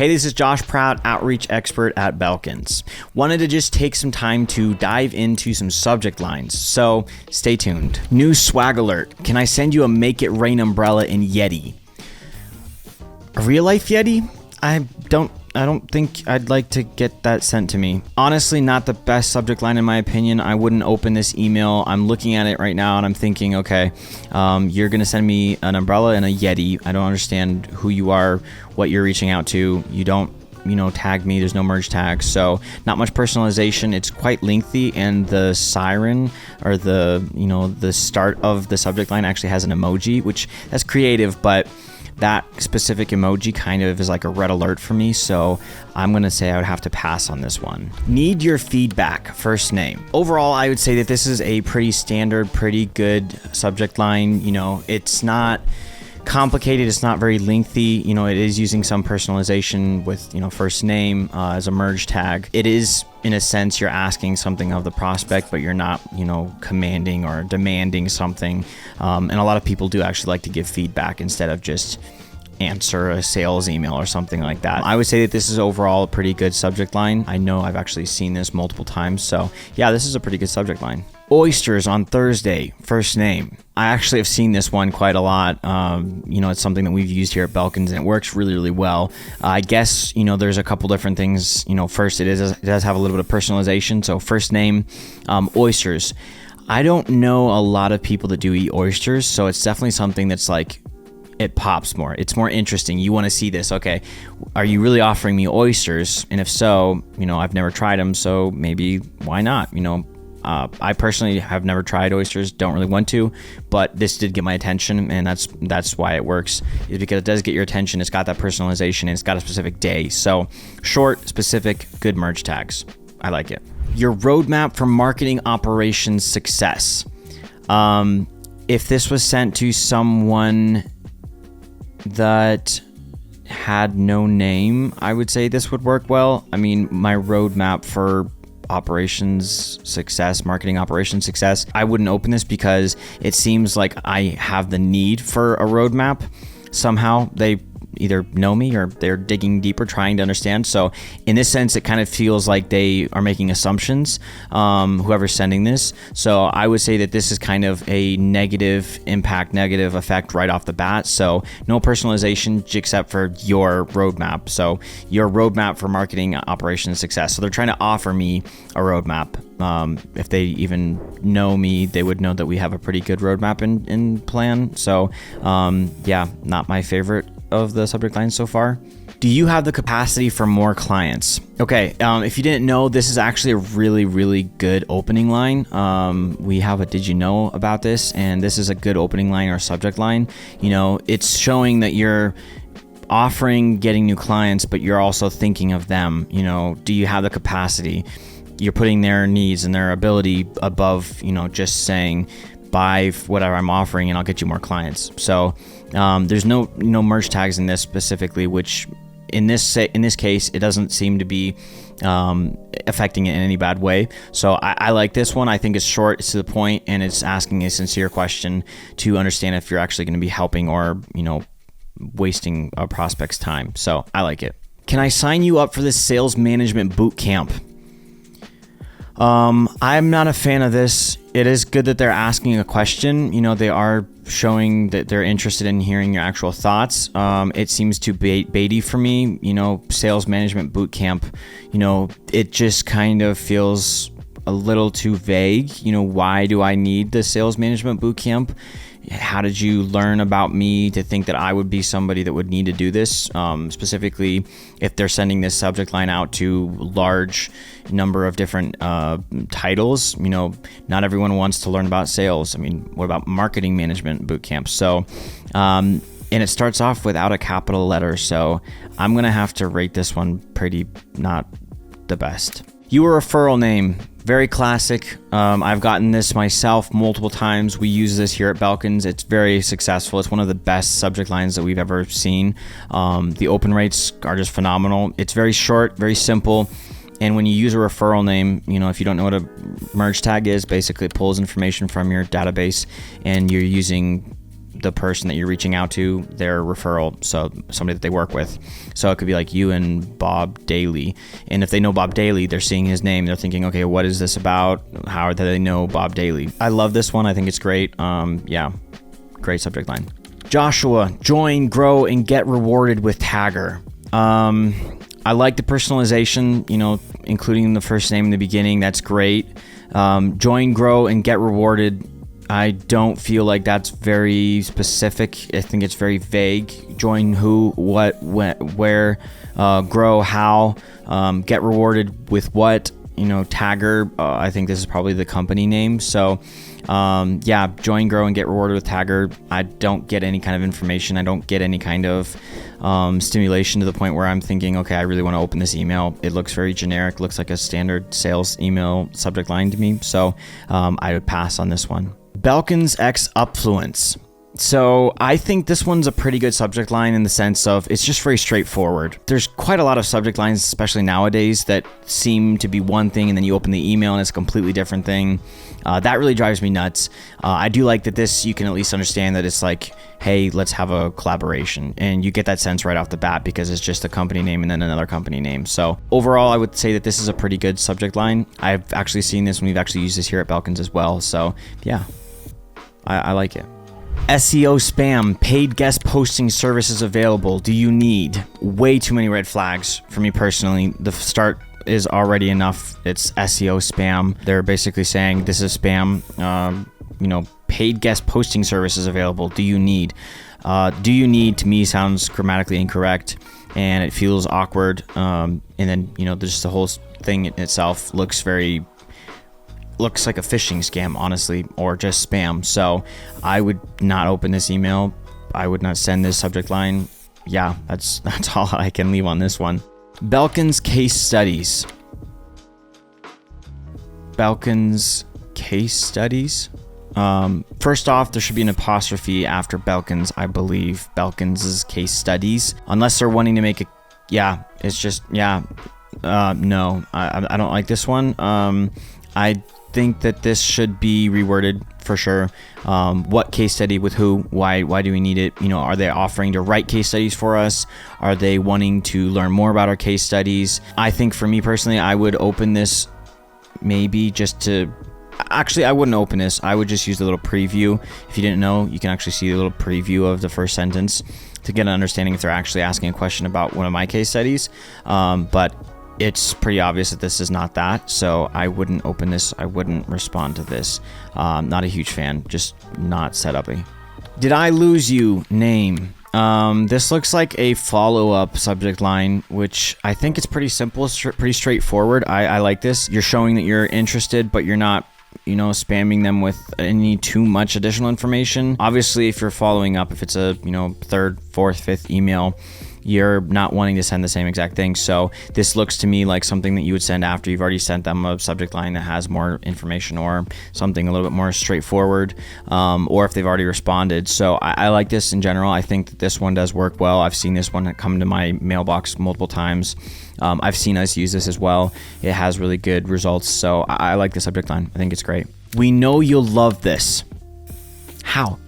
Hey, this is Josh Pratt, outreach expert at Belkins. Wanted to just take some time to dive into some subject lines, so stay tuned. New swag alert. Can I send you a Make It Rain umbrella in YETI? A real life YETI? I don't think I'd like to get that sent to me. Honestly, not the best subject line in my opinion. I wouldn't open this email. I'm looking at it right now and I'm thinking, okay, you're gonna send me an umbrella and a YETI. I don't understand who you are, what you're reaching out to. You don't, tag me. There's no merge tags, so not much personalization. It's quite lengthy, and the siren or the start of the subject line actually has an emoji, which that's creative, but that specific emoji kind of is like a red alert for me, so I'm gonna say I would have to pass on this one. Need your feedback, first name. Overall, I would say that this is a pretty standard, pretty good subject line. It's not complicated, it's not very lengthy. It is using some personalization with, first name as a merge tag. It is, in a sense, you're asking something of the prospect, but you're not, commanding or demanding something. And a lot of people do actually like to give feedback instead of just answer a sales email or something like that. I would say that this is overall a pretty good subject line. I know I've actually seen this multiple times, so yeah, this is a pretty good subject line. Oysters on Thursday, first name. I actually have seen this one quite a lot. It's something that we've used here at Belkins, and it works really, really well. I guess, there's a couple different things. First, it does have a little bit of personalization. So first name, Oysters. I don't know a lot of people that do eat oysters, so it's definitely something that's like, it pops more. It's more interesting. You want to see this. Okay, are you really offering me oysters? And if so, I've never tried them, so maybe why not? I personally have never tried oysters, don't really want to, but this did get my attention, and that's why it works, is because it does get your attention. It's got that personalization, and it's got a specific day. So short, specific, good merge tags. I like it. Your roadmap for marketing operations success. If this was sent to someone that had no name, I would say this would work well. I mean, my roadmap for operations success, marketing operations success, I wouldn't open this because it seems like I have the need for a roadmap. Somehow they either know me or they're digging deeper, trying to understand. So in this sense, it kind of feels like they are making assumptions, whoever's sending this. So I would say that this is kind of a negative impact, negative effect right off the bat. So no personalization except for your roadmap. So your roadmap for marketing operations success. So they're trying to offer me a roadmap. If they even know me, they would know that we have a pretty good roadmap in plan. So yeah, not my favorite of the subject lines so far. Do you have the capacity for more clients? Okay, if you didn't know, this is actually a really, really good opening line. We have a did you know about this, and this is a good opening line or subject line. It's showing that you're offering getting new clients, but you're also thinking of them. Do you have the capacity? You're putting their needs and their ability above, just saying, buy whatever I'm offering and I'll get you more clients. So there's no merge tags in this specifically, which in this case, it doesn't seem to be affecting it in any bad way. So I like this one. I think it's short, it's to the point, and it's asking a sincere question to understand if you're actually going to be helping or, wasting a prospect's time. So I like it. Can I sign you up for this sales management bootcamp? I'm not a fan of this. It is good that they're asking a question. They are showing that they're interested in hearing your actual thoughts. It seems too baity for me. Sales management bootcamp, it just kind of feels a little too vague. Why do I need the sales management bootcamp? How did you learn about me to think that I would be somebody that would need to do this? Specifically, if they're sending this subject line out to large number of different titles, not everyone wants to learn about sales. I mean, what about marketing management bootcamp? So, and it starts off without a capital letter. So I'm going to have to rate this one pretty not the best. Your referral name. Very classic. I've gotten this myself multiple times. We use this here at Belkins. It's very successful. It's one of the best subject lines that we've ever seen. The open rates are just phenomenal. It's very short, very simple. And when you use a referral name, if you don't know what a merge tag is, basically it pulls information from your database and you're using the person that you're reaching out to, their referral, so somebody that they work with. So it could be like you and Bob Daly. And if they know Bob Daly, they're seeing his name. They're thinking, okay, what is this about? How do they know Bob Daly? I love this one. I think it's great. Yeah, great subject line. Joshua, join, grow, and get rewarded with Tagger. I like the personalization, including the first name in the beginning. That's great. Join, grow, and get rewarded. I don't feel like that's very specific. I think it's very vague. Join who, what, when, where, grow how, get rewarded with what. Tagger, I think this is probably the company name. So yeah, join, grow, and get rewarded with Tagger. I don't get any kind of information. I don't get any kind of stimulation to the point where I'm thinking, okay, I really want to open this email. It looks very generic, looks like a standard sales email subject line to me. So I would pass on this one. Belkins X Upfluence. So I think this one's a pretty good subject line in the sense of it's just very straightforward. There's quite a lot of subject lines, especially nowadays, that seem to be one thing and then you open the email and it's a completely different thing. That really drives me nuts. I do like that this, you can at least understand that it's like, hey, let's have a collaboration. And you get that sense right off the bat because it's just a company name and then another company name. So overall, I would say that this is a pretty good subject line. I've actually seen this and we've actually used this here at Belkins as well. So yeah, I like it. SEO-spam, paid guest posting services available. Do you need? Way too many red flags for me personally. The start is already enough. It's SEO-spam. They're basically saying this is spam. Paid guest posting services available. Do you need? Do you need to me sounds grammatically incorrect and it feels awkward. And then, just the whole thing in itself looks like a phishing scam, honestly, or just spam. So I would not open this email. I would not send this subject line. Yeah, that's all I can leave on this one. Belkins case studies. Belkins case studies. First off, there should be an apostrophe after Belkins, I believe. Belkins' case studies. Unless they're wanting to make no, I don't like this one. I think that this should be reworded for sure. What case study with who? Why do we need it? Are they offering to write case studies for us? Are they wanting to learn more about our case studies? I think for me personally, I would open this maybe just to... Actually, I wouldn't open this. I would just use the little preview. If you didn't know, you can actually see the little preview of the first sentence to get an understanding if they're actually asking a question about one of my case studies. But it's pretty obvious that this is not that, so I wouldn't open this. I wouldn't respond to this. Not a huge fan, just not set up. Did I lose you? Name. This looks like a follow-up subject line, which I think it's pretty simple, pretty straightforward. I like this. You're showing that you're interested, but you're not, spamming them with any too much additional information. Obviously, if you're following up, if it's a, third, fourth, fifth email, you're not wanting to send the same exact thing. So this looks to me like something that you would send after you've already sent them a subject line that has more information or something a little bit more straightforward, or if they've already responded. So I like this in general. I think that this one does work well. I've seen this one come to my mailbox multiple times. I've seen us use this as well. It has really good results. So I like the subject line. I think it's great. We know you'll love this. How?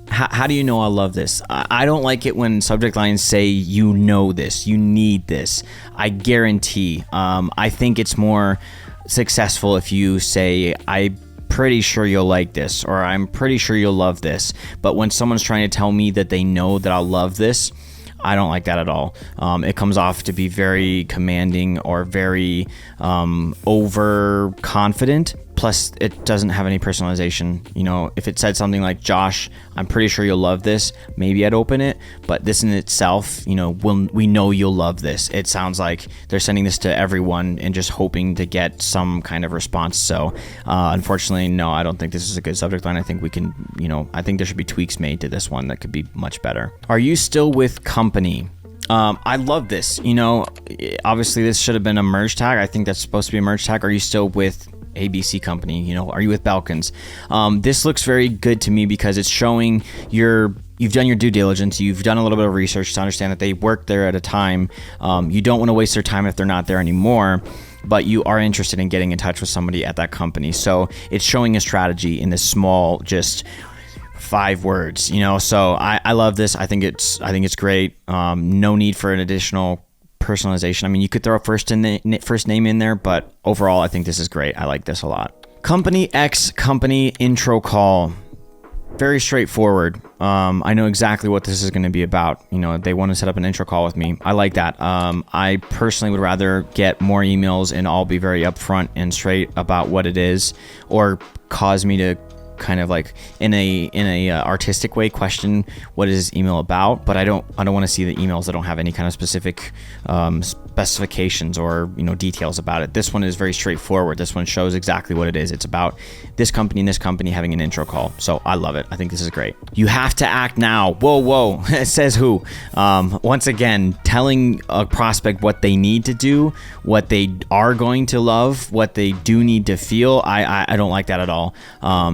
How do you know I love this? I don't like it when subject lines say, this, you need this. I guarantee. I think it's more successful if you say, I'm pretty sure you'll like this, or I'm pretty sure you'll love this. But when someone's trying to tell me that they know that I'll love this, I don't like that at all. It comes off to be very commanding or very overconfident. Plus, it doesn't have any personalization. If it said something like, Josh, I'm pretty sure you'll love this, maybe I'd open it. But this in itself, we know you'll love this. It sounds like they're sending this to everyone and just hoping to get some kind of response. So, unfortunately, no, I don't think this is a good subject line. I think we can, I think there should be tweaks made to this one that could be much better. Are you still with company? I love this. Obviously, this should have been a merge tag. I think that's supposed to be a merge tag. Are you still with ABC company? Are you with Belkins? This looks very good to me because it's showing you've done your due diligence. You've done a little bit of research to understand that they worked there at a time. You don't want to waste their time if they're not there anymore, but you are interested in getting in touch with somebody at that company. So it's showing a strategy in this small, just 5 words, so I love this. I think it's great. No need for an additional personalization. I mean, you could throw a first name in there, but overall, I think this is great. I like this a lot. Company X company intro call. Very straightforward. I know exactly what this is going to be about. They want to set up an intro call with me. I like that. I personally would rather get more emails and all be very upfront and straight about what it is, or cause me to kind of like in a artistic way question what is this email about. But I don't want to see the emails that don't have any kind of specific specifications or details about it. This one is very straightforward. This one shows exactly what it is. It's about this company and this company having an intro call. So I love it. I think this is great. You have to act now. Whoa. It says who? Once again, telling a prospect what they need to do, what they are going to love, what they do need to feel. I don't like that at all.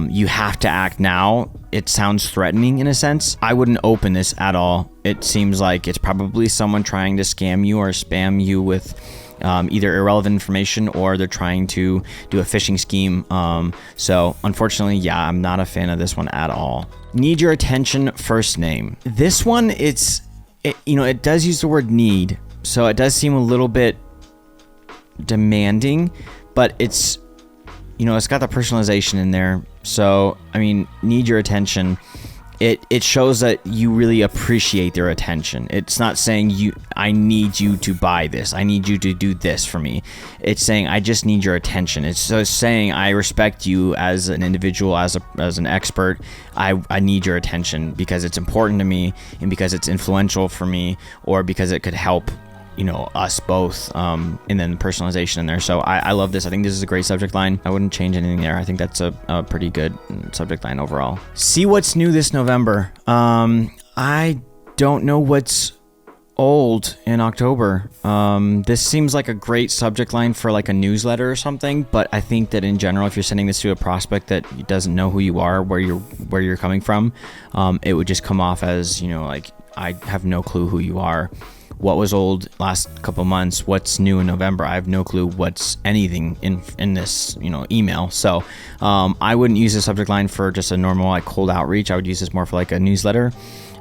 You have to act now. It sounds threatening in a sense. I wouldn't open this at all. It seems like it's probably someone trying to scam you or spam you with either irrelevant information, or they're trying to do a phishing scheme. So unfortunately, I'm not a fan of this one at all. Need your attention, first name. This one, it does use the word need, so it does seem a little bit demanding, but it's got the personalization in there. So, I mean, need your attention. It shows that you really appreciate their attention. It's not saying I need you to buy this. I need you to do this for me. It's saying I just need your attention. It's saying I respect you as an individual, as an expert. I need your attention because it's important to me, and because it's influential for me, or because it could help us both, and then the personalization in there. So I love this. I think this is a great subject line. I wouldn't change anything there. I think that's a pretty good subject line overall. See what's new this November. I don't know what's old in October. This seems like a great subject line for like a newsletter or something, but I think that in general, if you're sending this to a prospect that doesn't know who you are, where you're coming from, it would just come off as, like, I have no clue who you are. What was old last couple months? What's new in November? I have no clue what's anything in this email. So I wouldn't use the subject line for just a normal like cold outreach. I would use this more for like a newsletter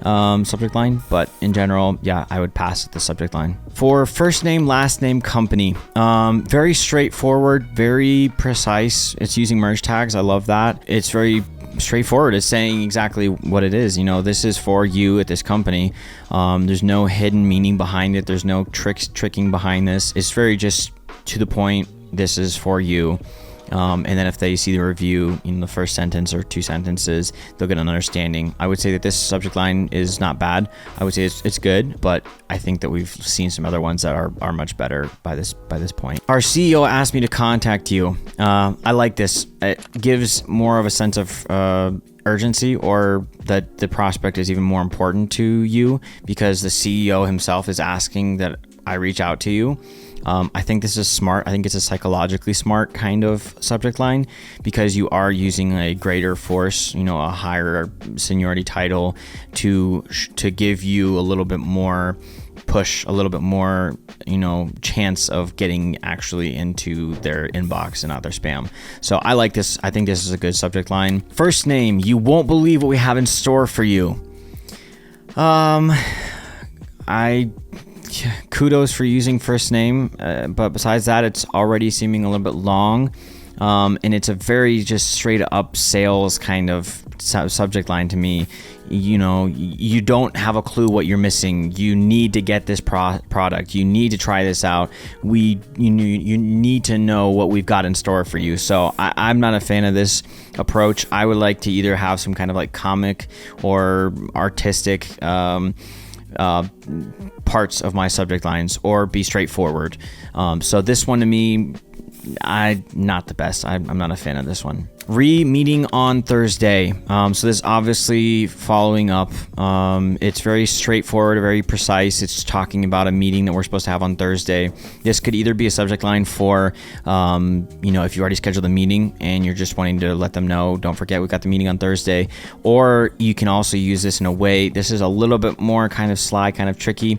subject line. But in general, I would pass the subject line. For first name, last name, company, very straightforward, very precise. It's using merge tags. I love that. It's very straightforward. It's saying exactly what it is. This is for you at this company. There's no hidden meaning behind it. There's no tricking behind this. It's very just to the point. This is for you. And then if they see the review in the first sentence or 2 sentences, they'll get an understanding. I would say that this subject line is not bad. I would say it's good, but I think that we've seen some other ones that are much better by this point. Our CEO asked me to contact you. I like this. It gives more of a sense of urgency, or that the prospect is even more important to you because the CEO himself is asking that I reach out to you. I think this is smart. I think it's a psychologically smart kind of subject line because you are using a greater force, a higher seniority title to give you a little bit more push, a little bit more, chance of getting actually into their inbox and not their spam. So I like this. I think this is a good subject line. First name, you won't believe what we have in store for you. Kudos for using first name, but besides that, it's already seeming a little bit long, and it's a very just straight up sales kind of subject line to me. You don't have a clue what you're missing. You need to get this product. You need to try this out. You need to know what we've got in store for you. So I'm not a fan of this approach. I would like to either have some kind of like comic or artistic parts of my subject lines, or be straightforward. So this one to me, not the best. I'm not a fan of this one. Meeting on Thursday. So this obviously following up. It's very straightforward, very precise. It's talking about a meeting that we're supposed to have on Thursday. This could either be a subject line for, if you already scheduled a meeting and you're just wanting to let them know, don't forget we've got the meeting on Thursday. Or you can also use this in a way, this is a little bit more kind of sly, kind of tricky.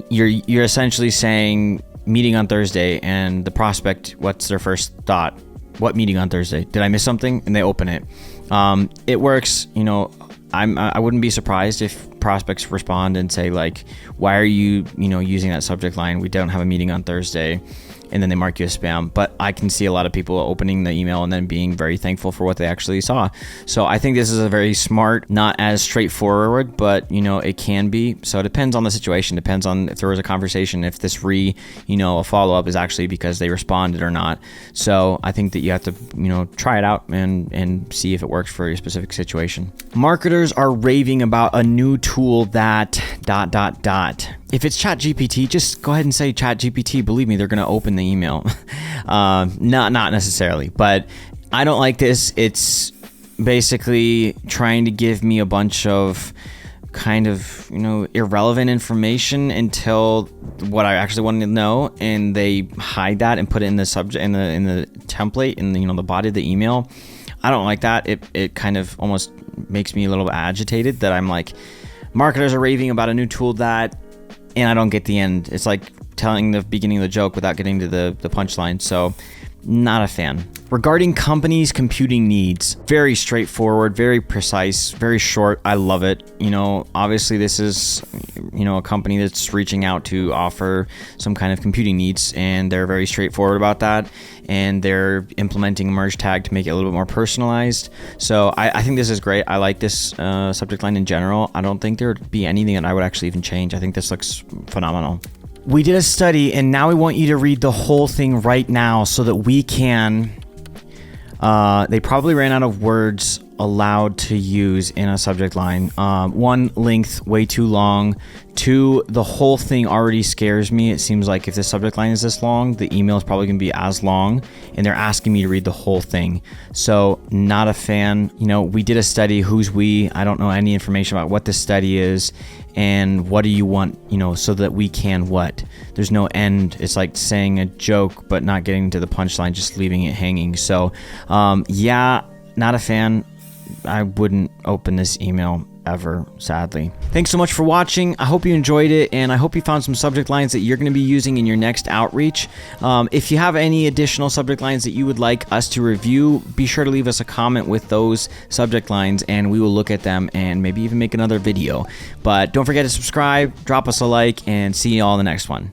You're essentially saying meeting on Thursday, and the prospect, what's their first thought? What meeting on Thursday? Did I miss something? And they open it. It works. You know, I wouldn't be surprised if prospects respond and say like, why are you, using that subject line? We don't have a meeting on Thursday. And then they mark you as spam. But I can see a lot of people opening the email and then being very thankful for what they actually saw. So I think this is a very smart, not as straightforward, but it can be. So it depends on the situation, depends on if there was a conversation, if this a follow-up is actually because they responded or not. So I think that you have to, try it out and see if it works for your specific situation. Marketers are raving about a new tool that ... If it's ChatGPT, just go ahead and say ChatGPT. Believe me, they're going to open the email. Not necessarily, but I don't like this. It's basically trying to give me a bunch of kind of, irrelevant information until what I actually wanted to know, and they hide that and put it in the subject, in the template, in the body of the email. I don't like that. It kind of almost makes me a little agitated that I'm like, marketers are raving about a new tool that, and I don't get the end. It's like telling the beginning of the joke without getting to the punchline. So not a fan. Regarding companies' computing needs, very straightforward, very precise, very short. I love it. Obviously this is, a company that's reaching out to offer some kind of computing needs, and they're very straightforward about that. And they're implementing a merge tag to make it a little bit more personalized. So I think this is great. I like this subject line in general. I don't think there would be anything that I would actually even change. I think this looks phenomenal. We did a study, and now we want you to read the whole thing right now so that we can... they probably ran out of words allowed to use in a subject line. One, length, way too long. Two, the whole thing already scares me. It seems like if the subject line is this long, the email is probably going to be as long, and they're asking me to read the whole thing. So not a fan. We did a study. Who's we? I don't know any information about what this study is and what do you want, so that we can what? There's no end. It's like saying a joke but not getting to the punchline, just leaving it hanging. So yeah, not a fan. I wouldn't open this email ever, sadly. Thanks so much for watching. I hope you enjoyed it, and I hope you found some subject lines that you're going to be using in your next outreach. If you have any additional subject lines that you would like us to review, be sure to leave us a comment with those subject lines, and we will look at them and maybe even make another video. But don't forget to subscribe, drop us a like, and see you all in the next one.